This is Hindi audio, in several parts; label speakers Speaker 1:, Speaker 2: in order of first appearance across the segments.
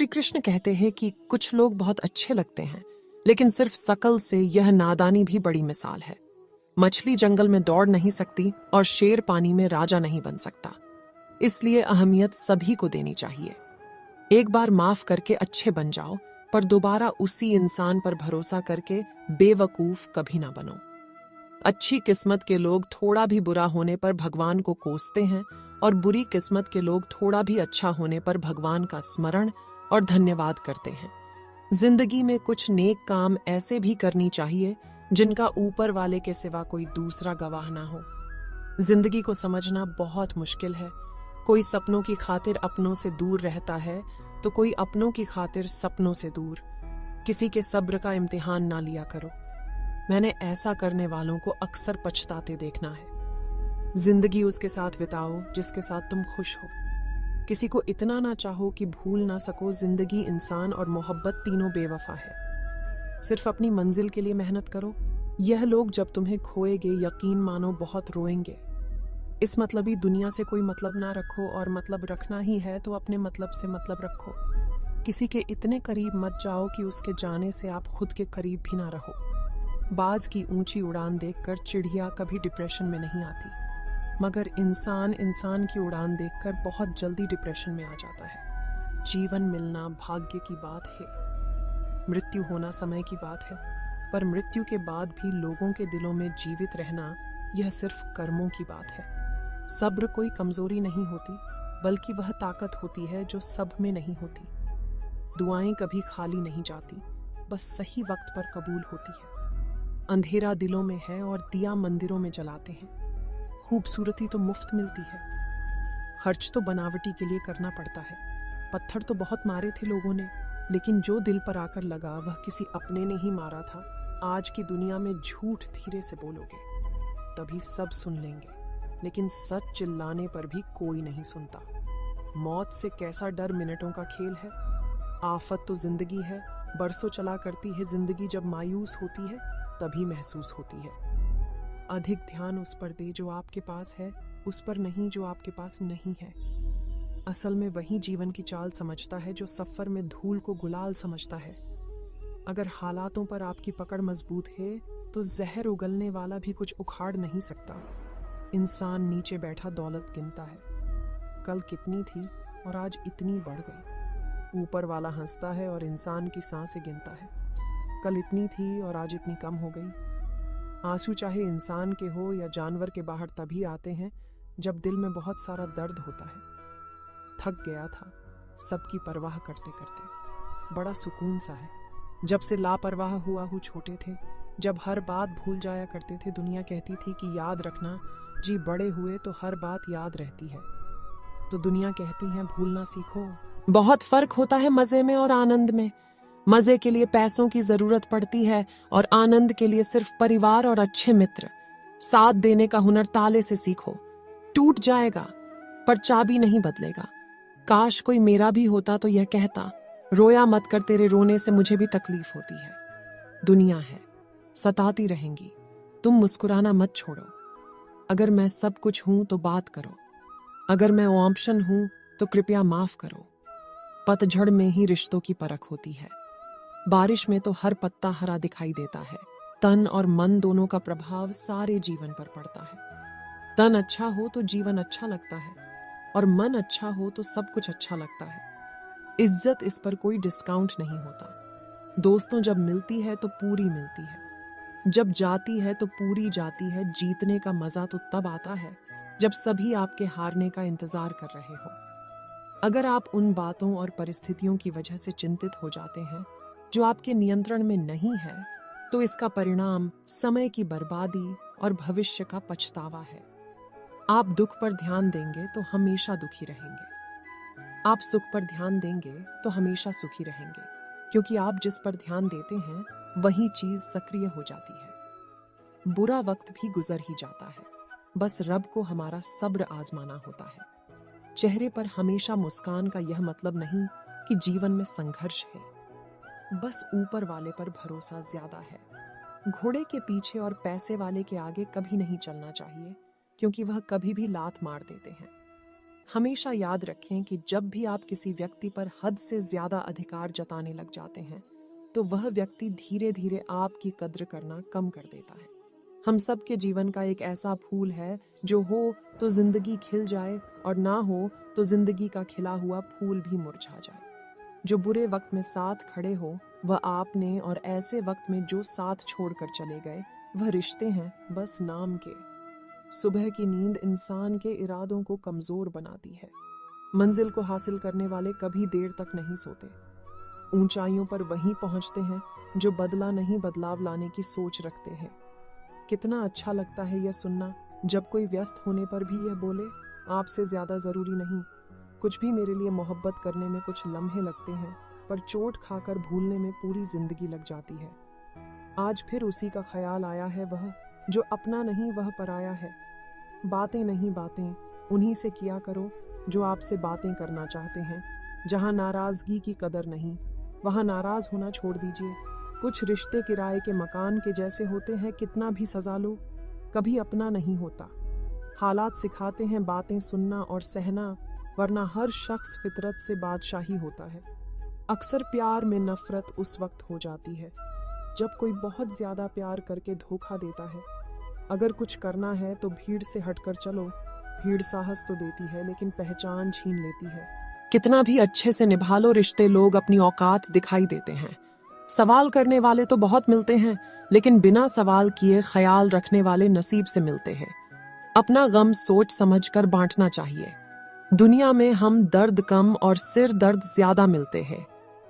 Speaker 1: श्री कृष्ण कहते हैं कि कुछ लोग बहुत अच्छे लगते हैं, लेकिन सिर्फ शकल से यह नादानी भी बड़ी मिसाल है। मछली जंगल में दौड़ नहीं सकती और शेर पानी में राजा नहीं बन सकता। इसलिए अहमियत सभी को देनी चाहिए। एक बार माफ करके अच्छे बन जाओ, पर दोबारा उसी इंसान पर भरोसा करके बेवकूफ कभी ना बनो। अच्छी किस्मत के लोग थोड़ा भी बुरा होने पर भगवान को कोसते हैं और बुरी किस्मत के लोग थोड़ा भी अच्छा होने पर भगवान का स्मरण और धन्यवाद करते हैं। जिंदगी में कुछ नेक काम ऐसे भी करनी चाहिए जिनका ऊपर वाले के सिवा कोई दूसरा गवाह ना हो। जिंदगी को समझना बहुत मुश्किल है। कोई सपनों की खातिर अपनों से दूर रहता है तो कोई अपनों की खातिर सपनों से दूर। किसी के सब्र का इम्तिहान ना लिया करो। मैंने ऐसा करने वालों को अक्सर पछताते देखना है। जिंदगी उसके साथ बिताओ जिसके साथ तुम खुश हो। किसी को इतना ना चाहो कि भूल ना सको। जिंदगी, इंसान और मोहब्बत तीनों बेवफा है। सिर्फ अपनी मंजिल के लिए मेहनत करो। यह लोग जब तुम्हें खोएंगे, यकीन मानो बहुत रोएंगे। इस मतलबी दुनिया से कोई मतलब ना रखो, और मतलब रखना ही है तो अपने मतलब से मतलब रखो। किसी के इतने करीब मत जाओ कि उसके जाने से आप खुद के करीब भी ना रहो। बाज की ऊंची उड़ान देखकर चिड़िया कभी डिप्रेशन में नहीं आती, मगर इंसान इंसान की उड़ान देखकर बहुत जल्दी डिप्रेशन में आ जाता है। जीवन मिलना भाग्य की बात है, मृत्यु होना समय की बात है, पर मृत्यु के बाद भी लोगों के दिलों में जीवित रहना यह सिर्फ कर्मों की बात है। सब्र कोई कमजोरी नहीं होती, बल्कि वह ताकत होती है जो सब में नहीं होती। दुआएं कभी खाली नहीं जाती, बस सही वक्त पर कबूल होती है। अंधेरा दिलों में है और दिया मंदिरों में जलाते हैं। खूबसूरती तो मुफ्त मिलती है, खर्च तो बनावटी के लिए करना पड़ता है। पत्थर तो बहुत मारे थे लोगों ने, लेकिन जो दिल पर आकर लगा वह किसी अपने ने ही मारा था। आज की दुनिया में झूठ धीरे से बोलोगे तभी सब सुन लेंगे, लेकिन सच चिल्लाने पर भी कोई नहीं सुनता। मौत से कैसा डर मिनटों का खेल है। आफत तो जिंदगी है, बरसों चला करती है जिंदगी। जब मायूस होती है तभी महसूस होती है। अधिक ध्यान उस पर दे जो आपके पास है, उस पर नहीं जो आपके पास नहीं है। असल में वही जीवन की चाल समझता है जो सफर में धूल को गुलाल समझता है। अगर हालातों पर आपकी पकड़ मजबूत है तो जहर उगलने वाला भी कुछ उखाड़ नहीं सकता। इंसान नीचे बैठा दौलत गिनता है, कल कितनी थी और आज इतनी बढ़ गई। ऊपर वाला हंसता है और इंसान की सांसें गिनता है, कल इतनी थी और आज इतनी कम हो गई। आंसू चाहे इंसान के हो या जानवर के बाहर तभी आते हैं जब दिल में बहुत सारा दर्द होता है। थक गया था सबकी परवाह करते करते, बड़ा सुकून सा है। जब से लापरवाह हुआ हूँ छोटे थे, जब हर बात भूल जाया करते थे। दुनिया कहती थी कि याद रखना, जी बड़े हुए तो हर बात याद रहती है। तो दुनिया कहती है भूलना सीखो। बहुत फर्क होता है मजे में और आनंद में। मजे के लिए पैसों की जरूरत पड़ती है और आनंद के लिए सिर्फ परिवार और अच्छे मित्र। साथ देने का हुनर ताले से सीखो। टूट जाएगा पर चाबी नहीं बदलेगा। काश कोई मेरा भी होता तो यह कहता, रोया मत कर, तेरे रोने से मुझे भी तकलीफ होती है। दुनिया है, सताती रहेंगी, तुम मुस्कुराना मत छोड़ो। अगर मैं सब कुछ हूं तो बात करो, अगर मैं ऑप्शन हूं तो कृपया माफ करो। पतझड़ में ही रिश्तों की परख होती है, बारिश में तो हर पत्ता हरा दिखाई देता है। तन और मन दोनों का प्रभाव सारे जीवन पर पड़ता है। तन अच्छा हो तो जीवन अच्छा लगता है, और मन अच्छा हो तो सब कुछ अच्छा लगता है। इज्जत, इस पर कोई डिस्काउंट नहीं होता। दोस्तों जब मिलती है तो पूरी मिलती है, जब जाती है तो पूरी जाती है। जीतने का मजा तो तब आता है जब सभी आपके हारने का इंतजार कर रहे हो। अगर आप उन बातों और परिस्थितियों की वजह से चिंतित हो जाते हैं जो आपके नियंत्रण में नहीं है, तो इसका परिणाम समय की बर्बादी और भविष्य का पछतावा है। आप दुख पर ध्यान देंगे तो हमेशा दुखी रहेंगे। आप सुख पर ध्यान देंगे तो हमेशा सुखी रहेंगे, क्योंकि आप जिस पर ध्यान देते हैं वही चीज सक्रिय हो जाती है। बुरा वक्त भी गुजर ही जाता है, बस रब को हमारा सब्र आजमाना होता है। चेहरे पर हमेशा मुस्कान का यह मतलब नहीं कि जीवन में संघर्ष है, बस ऊपर वाले पर भरोसा ज्यादा है। घोड़े के पीछे और पैसे वाले के आगे कभी नहीं चलना चाहिए, क्योंकि वह कभी भी लात मार देते हैं। हमेशा याद रखें कि जब भी आप किसी व्यक्ति पर हद से ज्यादा अधिकार जताने लग जाते हैं तो वह व्यक्ति धीरे धीरे आपकी कद्र करना कम कर देता है। हम सब के जीवन का एक ऐसा फूल है जो हो तो जिंदगी खिल जाए और ना हो तो जिंदगी का खिला हुआ फूल भी मुरझा जाए। जो बुरे वक्त में साथ खड़े हो वह आपने, और ऐसे वक्त में जो साथ छोड़कर चले गए वह रिश्ते हैं बस नाम के। सुबह की नींद इंसान के इरादों को कमजोर बनाती है। मंजिल को हासिल करने वाले कभी देर तक नहीं सोते। ऊंचाइयों पर वहीं पहुंचते हैं जो बदला नहीं बदलाव लाने की सोच रखते हैं। कितना अच्छा लगता है यह सुनना जब कोई व्यस्त होने पर भी यह बोले, आपसे ज्यादा जरूरी नहीं। कुछ भी मेरे लिए मोहब्बत करने में कुछ लम्हे लगते हैं पर चोट खाकर भूलने में पूरी जिंदगी लग जाती है। आज फिर उसी का ख्याल आया है, वह जो अपना नहीं वह पराया है। बातें नहीं बातें उन्हीं से किया करो जो आपसे बातें करना चाहते हैं। जहां नाराजगी की कदर नहीं वहां नाराज होना छोड़ दीजिए। कुछ रिश्ते किराए के मकान के जैसे होते हैं, कितना भी सजा लो कभी अपना नहीं होता। हालात सिखाते हैं बातें सुनना और सहना, वरना हर शख्स फितरत से बादशाही होता है। अक्सर प्यार में नफरत उस वक्त हो जाती है जब कोई बहुत ज्यादा प्यार करके धोखा देता है। अगर कुछ करना है तो भीड़ से हटकर चलो। भीड़ साहस तो देती है लेकिन पहचान छीन लेती है। कितना भी अच्छे से निभा लो रिश्ते, लोग अपनी औकात दिखाई देते हैं। सवाल करने वाले तो बहुत मिलते हैं लेकिन बिना सवाल किए ख्याल रखने वाले नसीब से मिलते हैं। अपना गम सोच समझकर बांटना चाहिए। दुनिया में हम दर्द कम और सिर दर्द ज्यादा मिलते हैं।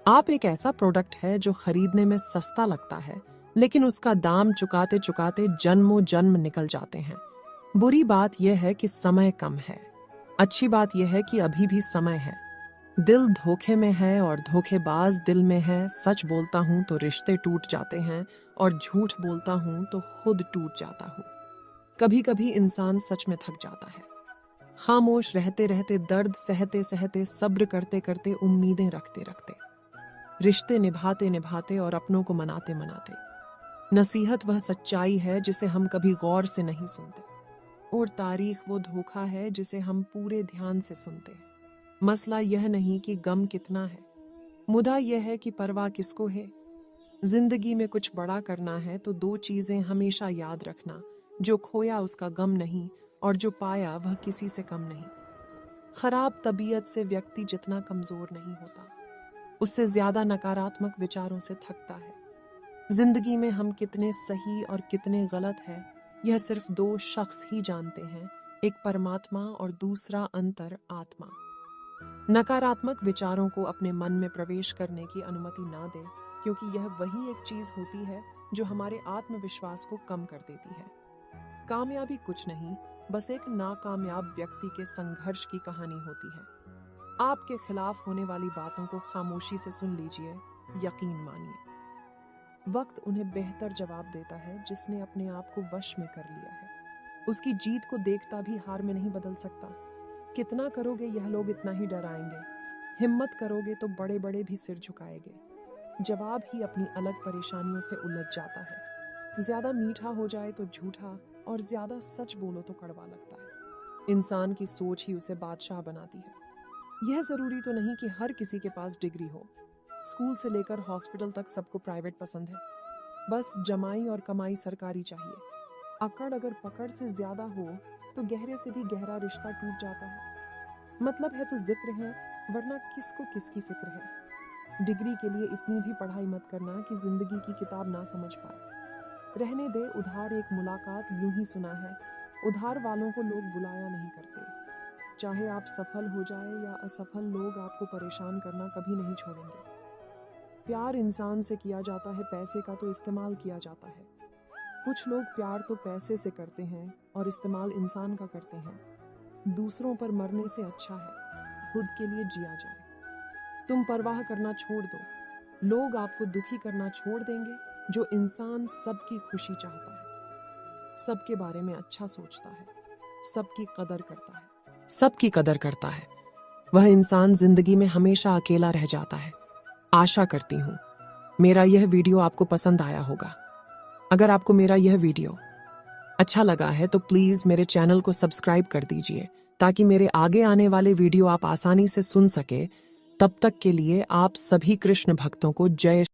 Speaker 1: आप एक ऐसा प्रोडक्ट है जो खरीदने में सस्ता लगता है लेकिन उसका दाम चुकाते चुकाते जन्मों जन्म निकल जाते हैं। बुरी बात यह है कि समय कम है, अच्छी बात यह है कि अभी भी समय है। दिल धोखे में है और धोखेबाज दिल में है। सच बोलता हूं तो रिश्ते टूट जाते हैं और झूठ बोलता हूं तो खुद टूट जाता हूं। कभी कभी इंसान सच में थक जाता है। खामोश रहते रहते, दर्द सहते सहते, सब्र करते करते, उम्मीदें रखते रखते, रिश्ते निभाते निभाते और अपनों को मनाते मनाते। नसीहत वह सच्चाई है जिसे हम कभी गौर से नहीं सुनते, और तारीख वो धोखा है जिसे हम पूरे ध्यान से सुनते हैं। मसला यह नहीं कि गम कितना है, मुद्दा यह है कि परवाह किसको है। जिंदगी में कुछ बड़ा करना है तो दो चीजें हमेशा याद रखना, जो खोया उसका गम नहीं और जो पाया वह किसी से कम नहीं। खराब तबीयत से व्यक्ति जितना कमजोर नहीं होता, उससे ज्यादा नकारात्मक विचारों से थकता है। जिंदगी में हम कितने सही और कितने गलत हैं यह सिर्फ दो शख्स ही जानते हैं, एक परमात्मा और दूसरा अंतर आत्मा। नकारात्मक विचारों को अपने मन में प्रवेश करने की अनुमति ना दें, क्योंकि यह वही एक चीज होती है जो हमारे आत्मविश्वास को कम कर देती है। कामयाबी कुछ नहीं, बस एक नाकामयाब व्यक्ति के संघर्ष की कहानी होती है। आपके खिलाफ होने वाली बातों को खामोशी से सुन लीजिए, यकीन मानिए वक्त उन्हें बेहतर जवाब देता है जिसने अपने आप को वश में कर लिया है। उसकी जीत को देखता भी हार में नहीं बदल सकता। कितना करोगे यह लोग इतना ही डराएंगे, हिम्मत करोगे तो बड़े बड़े भी सिर झुकाएंगे। जवाब ही अपनी अलग परेशानियों से उलझ जाता है। ज्यादा मीठा हो जाए तो झूठा, और ज्यादा सच बोलो तो कड़वा लगता है। इंसान की सोच ही उसे बादशाह बनाती है। यह जरूरी तो नहीं कि हर किसी के पास डिग्री हो। स्कूल से लेकर हॉस्पिटल तक सबको प्राइवेट पसंद है, बस जमाई और कमाई सरकारी चाहिए। अकड़ अगर पकड़ से ज्यादा हो तो गहरे से भी गहरा रिश्ता टूट जाता है। मतलब है तो जिक्र है, वरना किसको किसकी फिक्र है। डिग्री के लिए इतनी भी पढ़ाई मत करना कि जिंदगी की किताब ना समझ पाए। रहने दे उधार एक मुलाकात, यूं ही सुना है उधार वालों को लोग बुलाया नहीं करते। चाहे आप सफल हो जाए या असफल, लोग आपको परेशान करना कभी नहीं छोड़ेंगे। प्यार इंसान से किया जाता है, पैसे का तो इस्तेमाल किया जाता है। कुछ लोग प्यार तो पैसे से करते हैं और इस्तेमाल इंसान का करते हैं। दूसरों पर मरने से अच्छा है खुद के लिए जिया जाए। तुम परवाह करना छोड़ दो, लोग आपको दुखी करना छोड़ देंगे। जो इंसान सबकी खुशी चाहता है, सबके बारे में अच्छा सोचता है, सबकी कदर करता है, सबकी कदर करता है, वह इंसान जिंदगी में हमेशा अकेला रह जाता है। आशा करती हूँ मेरा यह वीडियो आपको पसंद आया होगा। अगर आपको मेरा यह वीडियो अच्छा लगा है तो प्लीज मेरे चैनल को सब्सक्राइब कर दीजिए ताकि मेरे आगे आने वाले वीडियो आप आसानी से सुन सके। तब तक के लिए आप सभी कृष्ण भक्तों को जय